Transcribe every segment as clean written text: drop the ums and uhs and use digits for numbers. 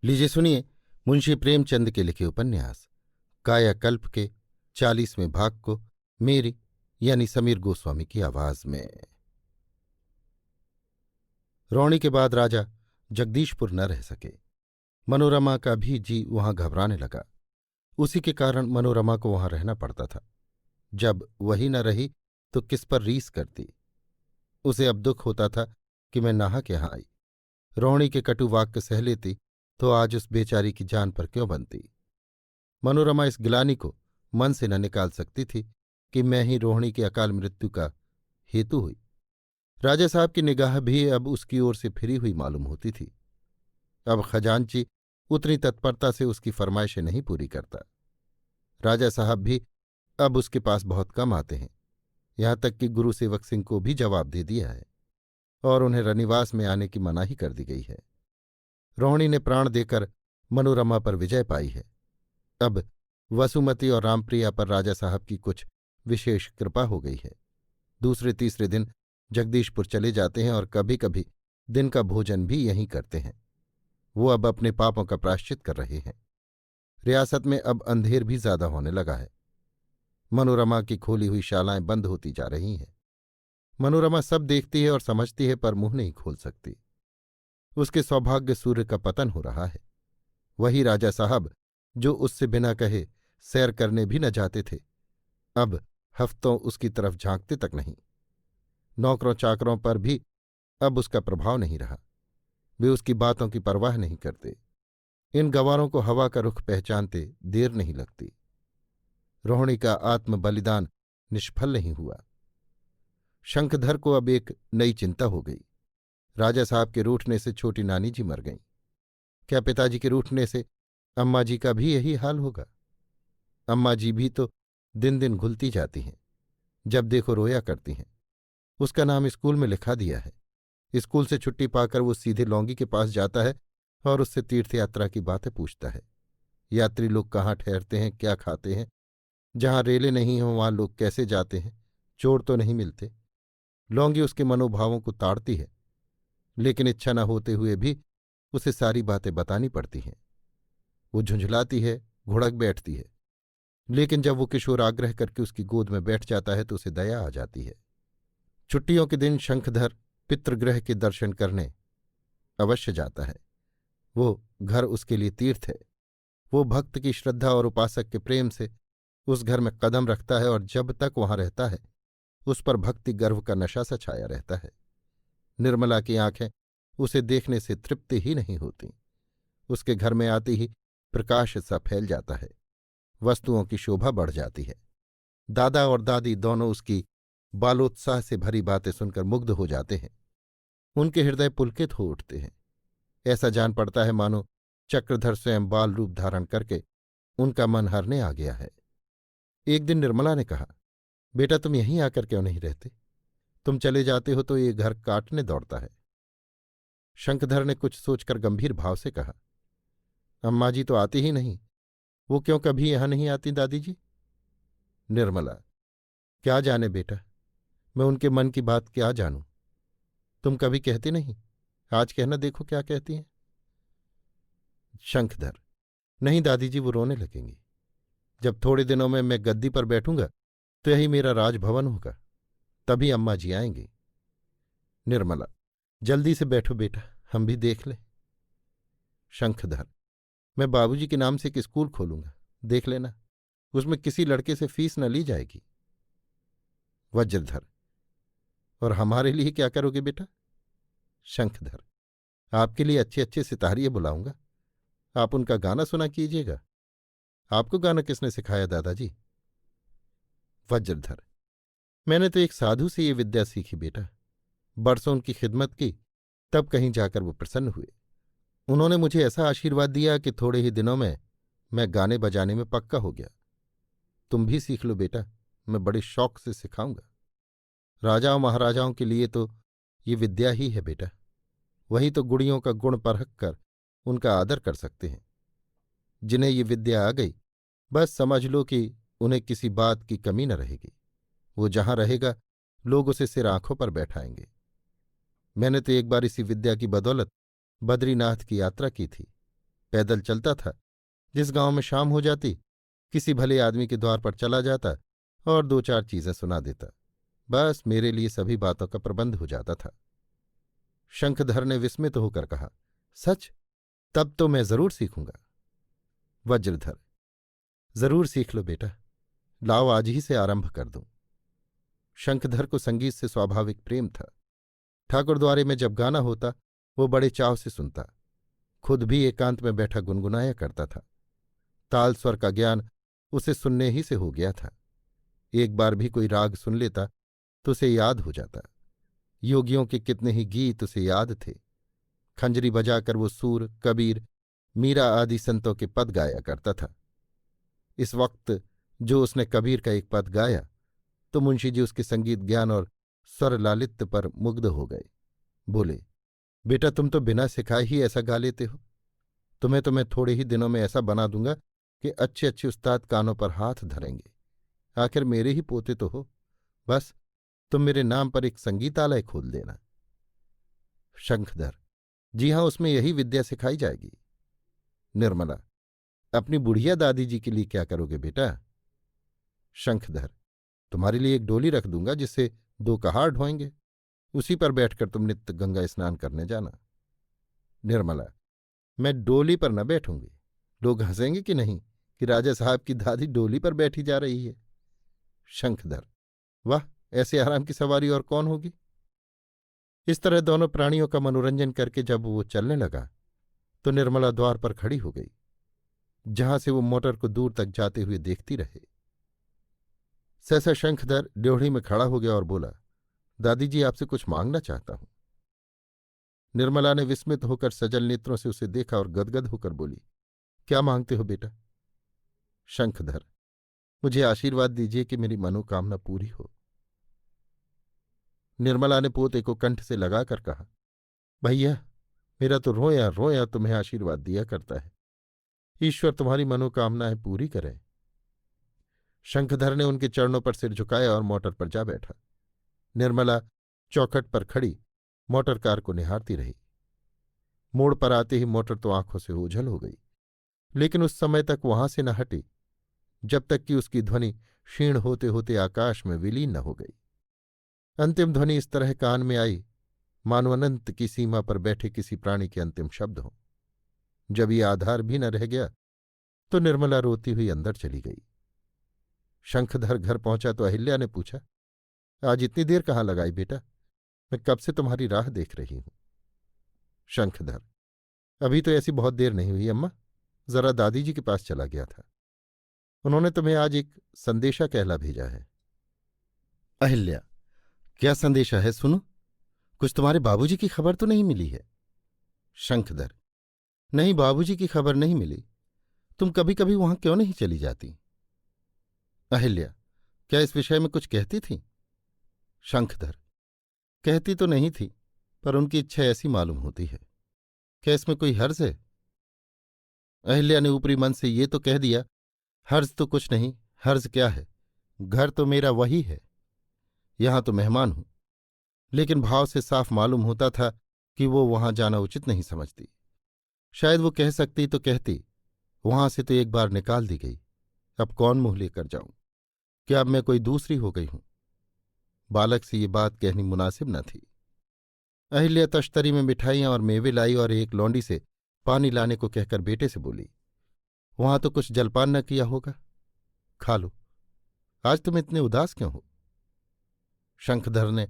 लीजिए सुनिए मुंशी प्रेमचंद के लिखे उपन्यास कायाकल्प के 40वें भाग को मेरी यानी समीर गोस्वामी की आवाज में। रौणी के बाद राजा जगदीशपुर न रह सके। मनोरमा का भी जी वहां घबराने लगा। उसी के कारण मनोरमा को वहां रहना पड़ता था। जब वही न रही तो किस पर रीस करती। उसे अब दुख होता था कि मैं नाहक यहां आई। रौणी के कटु वाक्य सह लेती तो आज उस बेचारी की जान पर क्यों बनती। मनोरमा इस गिलानी को मन से न निकाल सकती थी कि मैं ही रोहिणी की अकाल मृत्यु का हेतु हुई। राजा साहब की निगाह भी अब उसकी ओर से फिरी हुई मालूम होती थी। अब खजांची उतनी तत्परता से उसकी फरमाइशें नहीं पूरी करता। राजा साहब भी अब उसके पास बहुत कम आते हैं। यहां तक कि गुरु सेवक सिंह को भी जवाब दे दिया है और उन्हें रनिवास में आने की मनाही कर दी गई है। रोहिणी ने प्राण देकर मनोरमा पर विजय पाई है। अब वसुमती और रामप्रिया पर राजा साहब की कुछ विशेष कृपा हो गई है। दूसरे तीसरे दिन जगदीशपुर चले जाते हैं और कभी कभी दिन का भोजन भी यहीं करते हैं। वो अब अपने पापों का प्रायश्चित कर रहे हैं। रियासत में अब अंधेर भी ज्यादा होने लगा है। मनोरमा की खोली हुई शालाएं बंद होती जा रही हैं। मनोरमा सब देखती है और समझती है पर मुंह नहीं खोल सकती। उसके सौभाग्य सूर्य का पतन हो रहा है। वही राजा साहब जो उससे बिना कहे सैर करने भी न जाते थे, अब हफ्तों उसकी तरफ झांकते तक नहीं। नौकरों चाकरों पर भी अब उसका प्रभाव नहीं रहा। वे उसकी बातों की परवाह नहीं करते। इन गंवारों को हवा का रुख पहचानते देर नहीं लगती। रोहिणी का आत्म बलिदान निष्फल नहीं हुआ। शंखधर को अब एक नई चिंता हो गई। राजा साहब के रूठने से छोटी नानी जी मर गईं। क्या पिताजी के रूठने से अम्मा जी का भी यही हाल होगा? अम्मा जी भी तो दिन दिन घुलती जाती हैं। जब देखो रोया करती हैं। उसका नाम स्कूल में लिखा दिया है। स्कूल से छुट्टी पाकर वो सीधे लौंगी के पास जाता है और उससे तीर्थयात्रा की बातें पूछता है। यात्री लोग कहाँ ठहरते हैं, क्या खाते हैं, जहाँ रेले नहीं हों वहाँ लोग कैसे जाते हैं, चोर तो नहीं मिलते। लौंगी उसके मनोभावों को ताड़ती है, लेकिन इच्छा न होते हुए भी उसे सारी बातें बतानी पड़ती हैं। वो झुंझलाती है, घुड़क बैठती है, लेकिन जब वो किशोर आग्रह करके उसकी गोद में बैठ जाता है तो उसे दया आ जाती है। छुट्टियों के दिन शंखधर पितृगृह के दर्शन करने अवश्य जाता है। वो घर उसके लिए तीर्थ है। वो भक्त की श्रद्धा और उपासक के प्रेम से उस घर में कदम रखता है और जब तक वहां रहता है उस पर भक्ति गर्व का नशा सा छाया रहता है। निर्मला की आंखें उसे देखने से तृप्त ही नहीं होती। उसके घर में आते ही प्रकाश सा फैल जाता है। वस्तुओं की शोभा बढ़ जाती है। दादा और दादी दोनों उसकी बालोत्साह से भरी बातें सुनकर मुग्ध हो जाते हैं। उनके हृदय पुलकित हो उठते हैं। ऐसा जान पड़ता है मानो चक्रधर स्वयं बाल रूप धारण करके उनका मन हरने आ गया है। एक दिन निर्मला ने कहा, बेटा तुम यहीं आकर क्यों नहीं रहते? तुम चले जाते हो तो ये घर काटने दौड़ता है। शंखधर ने कुछ सोचकर गंभीर भाव से कहा, अम्मा जी तो आती ही नहीं। वो क्यों कभी यहां नहीं आती दादी जी? निर्मला, क्या जाने बेटा, मैं उनके मन की बात क्या जानूं। तुम कभी कहती नहीं, आज कहना देखो क्या कहती हैं। शंखधर, नहीं दादी जी, वो रोने लगेंगी। जब थोड़े दिनों में मैं गद्दी पर बैठूंगा तो यही मेरा राजभवन होगा, तभी अम्मा जी आएंगी। निर्मला, जल्दी से बैठो बेटा, हम भी देख लें। शंखधर, मैं बाबूजी के नाम से एक स्कूल खोलूंगा, देख लेना। उसमें किसी लड़के से फीस न ली जाएगी। वज्रधर, और हमारे लिए क्या करोगे बेटा? शंखधर, आपके लिए अच्छे अच्छे सितारिये बुलाऊंगा, आप उनका गाना सुना कीजिएगा। आपको गाना किसने सिखाया दादाजी? वज्रधर, मैंने तो एक साधु से ये विद्या सीखी बेटा। बरसों उनकी खिदमत की, तब कहीं जाकर वो प्रसन्न हुए। उन्होंने मुझे ऐसा आशीर्वाद दिया कि थोड़े ही दिनों में मैं गाने बजाने में पक्का हो गया। तुम भी सीख लो बेटा, मैं बड़े शौक से सिखाऊंगा। राजाओं महाराजाओं के लिए तो ये विद्या ही है बेटा। वही तो गुड़ियों का गुण परख कर उनका आदर कर सकते हैं। जिन्हें ये विद्या आ गई, बस समझ लो कि उन्हें किसी बात की कमी न रहेगी। वो जहां रहेगा लोग उसे सिर आंखों पर बैठाएंगे। मैंने तो एक बार इसी विद्या की बदौलत बद्रीनाथ की यात्रा की थी। पैदल चलता था। जिस गांव में शाम हो जाती किसी भले आदमी के द्वार पर चला जाता और दो चार चीजें सुना देता। बस मेरे लिए सभी बातों का प्रबंध हो जाता था। शंखधर ने विस्मित होकर कहा, सच? तब तो मैं जरूर सीखूंगा। वज्रधर, जरूर सीख लो बेटा, लाओ आज ही से आरंभ कर दूं। शंखधर को संगीत से स्वाभाविक प्रेम था। ठाकुरद्वारे में जब गाना होता वो बड़े चाव से सुनता, खुद भी एकांत में बैठा गुनगुनाया करता था। ताल स्वर का ज्ञान उसे सुनने ही से हो गया था। एक बार भी कोई राग सुन लेता तो उसे याद हो जाता। योगियों के कितने ही गीत उसे याद थे। खंजरी बजाकर वो सूर, कबीर, मीरा आदि संतों के पद गाया करता था। इस वक्त जो उसने कबीर का एक पद गाया तो मुंशी जी उसके संगीत ज्ञान और स्वर लालित्य पर मुग्ध हो गए। बोले, बेटा तुम तो बिना सिखाए ही ऐसा गा लेते हो। तुम्हें तो मैं थोड़े ही दिनों में ऐसा बना दूंगा कि अच्छे अच्छे उस्ताद कानों पर हाथ धरेंगे। आखिर मेरे ही पोते तो हो। बस तुम मेरे नाम पर एक संगीतालय खोल देना। शंखधर, जी हाँ, उसमें यही विद्या सिखाई जाएगी। निर्मला, अपनी बुढ़िया दादी जी के लिए क्या करोगे बेटा? शंखधर, तुम्हारे लिए एक डोली रख दूंगा जिससे 2 कहार ढोएंगे। उसी पर बैठकर तुम नित्य गंगा स्नान करने जाना। निर्मला, मैं डोली पर न बैठूंगी। लोग हंसेंगे कि नहीं कि राजा साहब की दादी डोली पर बैठी जा रही है। शंखधर, वाह, ऐसे आराम की सवारी और कौन होगी। इस तरह दोनों प्राणियों का मनोरंजन करके जब वो चलने लगा तो निर्मला द्वार पर खड़ी हो गई, जहां से वो मोटर को दूर तक जाते हुए देखती रहे। सहसा शंखधर ड्योढ़ी में खड़ा हो गया और बोला, दादी जी आपसे कुछ मांगना चाहता हूं। निर्मला ने विस्मित होकर सजल नेत्रों से उसे देखा और गदगद होकर बोली, क्या मांगते हो बेटा? शंखधर, मुझे आशीर्वाद दीजिए कि मेरी मनोकामना पूरी हो। निर्मला ने पोते को कंठ से लगाकर कहा, भैया मेरा तो रोया रोया तुम्हें आशीर्वाद दिया करता है। ईश्वर तुम्हारी मनोकामनाएं पूरी करे। शंखधर ने उनके चरणों पर सिर झुकाया और मोटर पर जा बैठा। निर्मला चौखट पर खड़ी मोटर कार को निहारती रही। मोड़ पर आते ही मोटर तो आंखों से ओझल हो गई, लेकिन उस समय तक वहां से न हटी जब तक कि उसकी ध्वनि क्षीण होते होते आकाश में विलीन न हो गई। अंतिम ध्वनि इस तरह कान में आई मानो अनंत की सीमा पर बैठे किसी प्राणी के अंतिम शब्द हों। जब ये आधार भी न रह गया तो निर्मला रोती हुई अंदर चली गई। शंखधर घर पहुंचा तो अहिल्या ने पूछा, आज इतनी देर कहाँ लगाई बेटा? मैं कब से तुम्हारी राह देख रही हूं। शंखधर, अभी तो ऐसी बहुत देर नहीं हुई अम्मा, जरा दादी जी के पास चला गया था। उन्होंने तुम्हें आज एक संदेशा कहला भेजा है। अहिल्या, क्या संदेशा है, सुनो। कुछ तुम्हारे बाबूजी की खबर तो नहीं मिली है? शंखधर, नहीं, बाबूजी की खबर नहीं मिली। तुम कभी कभी वहां क्यों नहीं चली जाती? अहिल्या, क्या इस विषय में कुछ कहती थी? शंखधर, कहती तो नहीं थी, पर उनकी इच्छा ऐसी मालूम होती है। क्या इसमें कोई हर्ज है? अहिल्या ने ऊपरी मन से ये तो कह दिया, हर्ज तो कुछ नहीं, हर्ज क्या है, घर तो मेरा वही है, यहां तो मेहमान हूं। लेकिन भाव से साफ मालूम होता था कि वो वहां जाना उचित नहीं समझती। शायद वो कह सकती तो कहती, वहां से तो एक बार निकाल दी गई, अब कौन मुंह लेकर जाऊं? क्या अब मैं कोई दूसरी हो गई हूं? बालक से ये बात कहनी मुनासिब न थी। अहिल्या तश्तरी में मिठाइयां और मेवे लाई और एक लौंडी से पानी लाने को कहकर बेटे से बोली, वहां तो कुछ जलपान न किया होगा, खा लो। आज तुम इतने उदास क्यों हो? शंखधर ने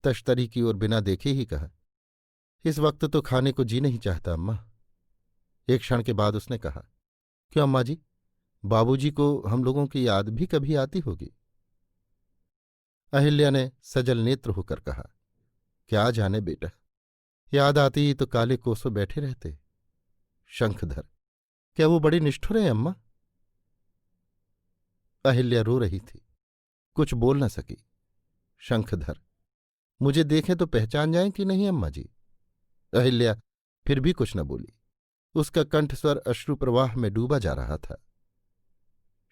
तश्तरी की ओर बिना देखे ही कहा, इस वक्त तो खाने को जी नहीं चाहता अम्मा। एक क्षण के बाद उसने कहा, क्यों अम्मा जी, बाबूजी को हम लोगों की याद भी कभी आती होगी? अहिल्या ने सजल नेत्र होकर कहा, क्या जाने बेटा, याद आती ही तो काले कोसों बैठे रहते। शंखधर, क्या वो बड़ी निष्ठुर है अम्मा? अहिल्या रो रही थी, कुछ बोल न सकी। शंखधर, मुझे देखें तो पहचान जाएं कि नहीं अम्मा जी? अहिल्या फिर भी कुछ न बोली। उसका कंठस्वर अश्रुप्रवाह में डूबा जा रहा था।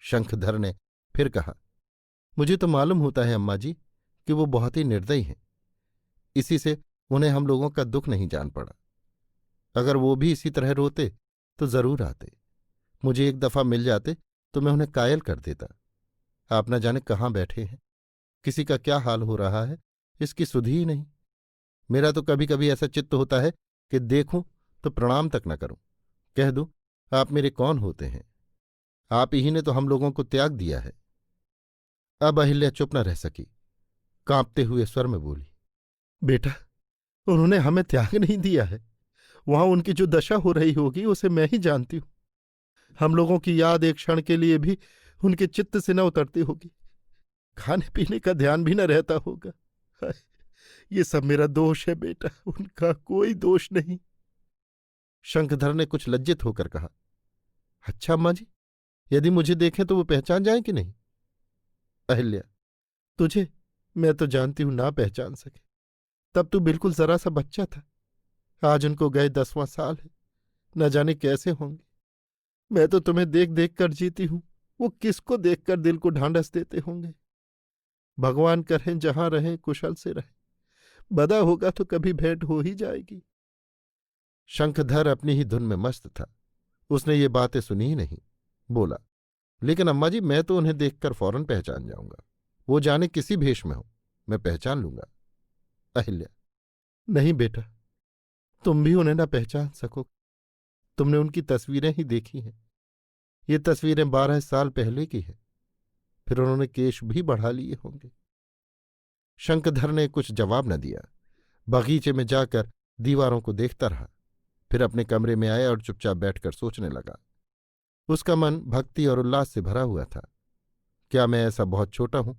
शंखधर ने फिर कहा, मुझे तो मालूम होता है अम्मा जी कि वो बहुत ही निर्दयी हैं, इसी से उन्हें हम लोगों का दुख नहीं जान पड़ा। अगर वो भी इसी तरह रोते तो जरूर आते। मुझे एक दफा मिल जाते तो मैं उन्हें कायल कर देता। आप न जाने कहाँ बैठे हैं, किसी का क्या हाल हो रहा है, इसकी सुधि ही नहीं। मेरा तो कभी कभी ऐसा चित्त होता है कि देखूं तो प्रणाम तक न करूं, कह दूं आप मेरे कौन होते हैं, आप ही ने तो हम लोगों को त्याग दिया है। अब अहिल्या चुप न रह सकी, कांपते हुए स्वर में बोली, बेटा, उन्होंने हमें त्याग नहीं दिया है। वहां उनकी जो दशा हो रही होगी उसे मैं ही जानती हूं। हम लोगों की याद एक क्षण के लिए भी उनके चित्त से न उतरती होगी। खाने पीने का ध्यान भी न रहता होगा। हाय, ये सब मेरा दोष है बेटा, उनका कोई दोष नहीं। शंखधर ने कुछ लज्जित होकर कहा, अच्छा अम्मा जी, यदि मुझे देखें तो वो पहचान जाए कि नहीं? अहिल्या, तुझे मैं तो जानती हूं ना पहचान सके। तब तू बिल्कुल जरा सा बच्चा था। आज उनको गए 10वां साल है, न जाने कैसे होंगे। मैं तो तुम्हें देख देख कर जीती हूं, वो किसको देखकर दिल को ढांढस देते होंगे। भगवान करें जहां रहें कुशल से रहें, बदा होगा तो कभी भेंट हो ही जाएगी। शंखधर अपनी ही धुन में मस्त था, उसने ये बातें सुनी ही नहीं। बोला, लेकिन अम्मा जी, मैं तो उन्हें देखकर फौरन पहचान जाऊंगा। वो जाने किसी भेष में हो, मैं पहचान लूंगा। अहिल्या, नहीं बेटा, तुम भी उन्हें ना पहचान सको। तुमने उनकी तस्वीरें ही देखी हैं। ये तस्वीरें 12 साल पहले की है। फिर उन्होंने केश भी बढ़ा लिए होंगे। शंखधर ने कुछ जवाब न दिया। बगीचे में जाकर दीवारों को देखता रहा, फिर अपने कमरे में आया और चुपचाप बैठकर सोचने लगा। उसका मन भक्ति और उल्लास से भरा हुआ था। क्या मैं ऐसा बहुत छोटा हूं?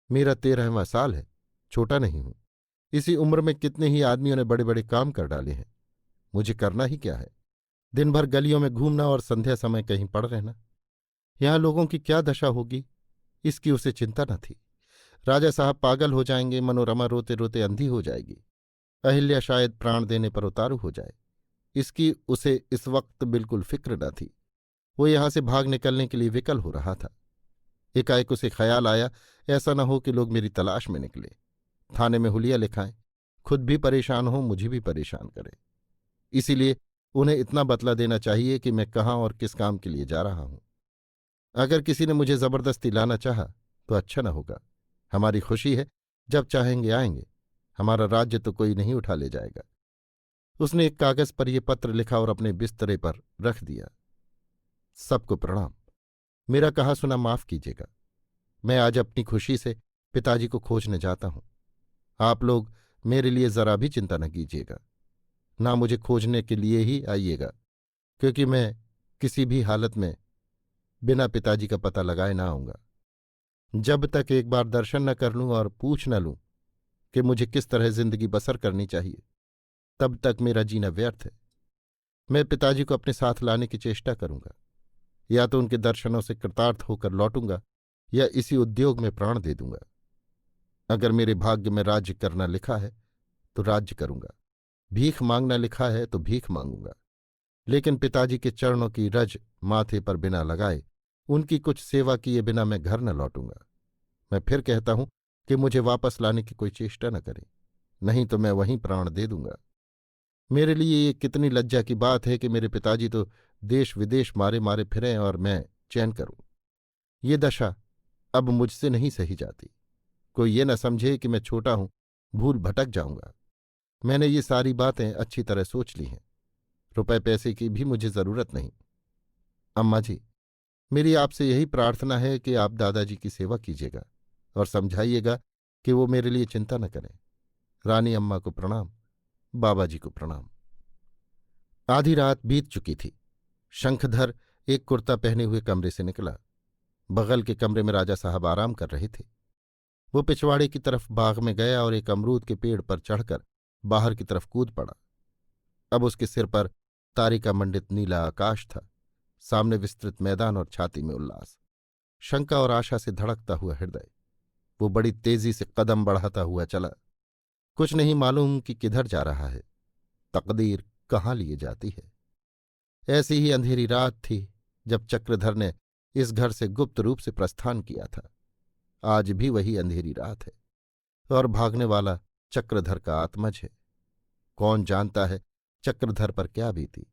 मेरा 13वां साल है, छोटा नहीं हूं। इसी उम्र में कितने ही आदमियों ने बड़े बड़े काम कर डाले हैं। मुझे करना ही क्या है? दिन भर गलियों में घूमना और संध्या समय कहीं पड़ रहना। यहां लोगों की क्या दशा होगी, इसकी उसे चिंता न थी। राजा साहब पागल हो जाएंगे, मनोरमा रोते रोते अंधी हो जाएगी, अहिल्या शायद प्राण देने पर उतारू हो जाए, इसकी उसे इस वक्त बिल्कुल फिक्र न थी। वो यहां से भाग निकलने के लिए विकल हो रहा था। एकाएक उसे ख्याल आया, ऐसा न हो कि लोग मेरी तलाश में निकले, थाने में हुलिया लिखाएं, खुद भी परेशान हो, मुझे भी परेशान करें। इसीलिए उन्हें इतना बतला देना चाहिए कि मैं कहाँ और किस काम के लिए जा रहा हूं। अगर किसी ने मुझे जबरदस्ती लाना चाहा तो अच्छा न होगा। हमारी खुशी है, जब चाहेंगे आएंगे, हमारा राज्य तो कोई नहीं उठा ले जाएगा। उसने एक कागज पर यह पत्र लिखा और अपने बिस्तरे पर रख दिया। सबको प्रणाम, मेरा कहा सुना माफ कीजिएगा। मैं आज अपनी खुशी से पिताजी को खोजने जाता हूं। आप लोग मेरे लिए जरा भी चिंता न कीजिएगा, ना मुझे खोजने के लिए ही आइएगा, क्योंकि मैं किसी भी हालत में बिना पिताजी का पता लगाए ना आऊंगा। जब तक एक बार दर्शन न कर लूं और पूछ न लूं कि मुझे किस तरह जिंदगी बसर करनी चाहिए, तब तक मेरा जीना व्यर्थ है। मैं पिताजी को अपने साथ लाने की चेष्टा करूंगा, या तो उनके दर्शनों से कृतार्थ होकर लौटूंगा या इसी उद्योग में प्राण दे दूंगा। अगर मेरे भाग्य में राज्य करना लिखा है तो राज्य करूंगा, भीख मांगना लिखा है तो भीख मांगूंगा, लेकिन पिताजी के चरणों की रज माथे पर बिना लगाए, उनकी कुछ सेवा किए बिना मैं घर न लौटूंगा। मैं फिर कहता हूं कि मुझे वापस लाने की कोई चेष्टा न करें, नहीं तो मैं वहीं प्राण दे दूंगा। मेरे लिए ये कितनी लज्जा की बात है कि मेरे पिताजी तो देश विदेश मारे मारे फिरें और मैं चैन करूं। ये दशा अब मुझसे नहीं सही जाती। कोई ये न समझे कि मैं छोटा हूं, भूल भटक जाऊंगा। मैंने ये सारी बातें अच्छी तरह सोच ली हैं। रुपए पैसे की भी मुझे जरूरत नहीं। अम्मा जी, मेरी आपसे यही प्रार्थना है कि आप दादाजी की सेवा कीजिएगा और समझाइएगा कि वो मेरे लिए चिंता न करें। रानी अम्मा को प्रणाम, बाबा जी को प्रणाम। आधी रात बीत चुकी थी। शंखधर एक कुर्ता पहने हुए कमरे से निकला। बगल के कमरे में राजा साहब आराम कर रहे थे। वो पिछवाड़े की तरफ बाग में गया और एक अमरूद के पेड़ पर चढ़कर बाहर की तरफ कूद पड़ा। अब उसके सिर पर तारिका मंडित नीला आकाश था, सामने विस्तृत मैदान और छाती में उल्लास, शंका और आशा से धड़कता हुआ हृदय। वो बड़ी तेजी से कदम बढ़ाता हुआ चला। कुछ नहीं मालूम कि किधर जा रहा है, तकदीर कहाँ लिए जाती है। ऐसी ही अंधेरी रात थी जब चक्रधर ने इस घर से गुप्त रूप से प्रस्थान किया था। आज भी वही अंधेरी रात है और भागने वाला चक्रधर का आत्मज है। कौन जानता है चक्रधर पर क्या बीती।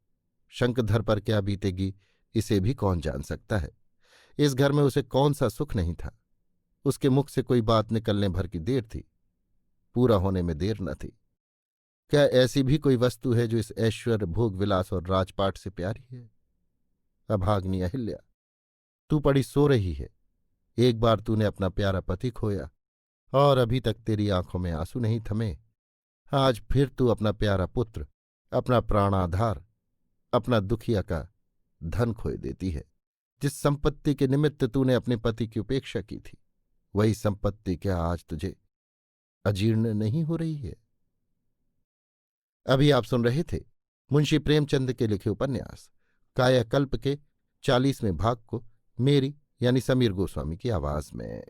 शंखधर पर क्या बीतेगी इसे भी कौन जान सकता है। इस घर में उसे कौन सा सुख नहीं था। उसके मुख से कोई बात निकलने भर की देर थी, पूरा होने में देर न थी। क्या ऐसी भी कोई वस्तु है जो इस ऐश्वर्य भोग विलास और राजपाट से प्यारी है? अभाग्नि अहिल्या, तू पड़ी सो रही है। एक बार तूने अपना प्यारा पति खोया और अभी तक तेरी आंखों में आंसू नहीं थमे। आज फिर तू अपना प्यारा पुत्र, अपना प्राणाधार, अपना दुखिया का धन खोए देती है। जिस संपत्ति के निमित्त तूने अपने पति की उपेक्षा की थी, वही संपत्ति क्या आज तुझे अजीर्ण नहीं हो रही है? अभी आप सुन रहे थे मुंशी प्रेमचंद के लिखे उपन्यास कायाकल्प के 40वें भाग को मेरी यानी समीर गोस्वामी की आवाज में।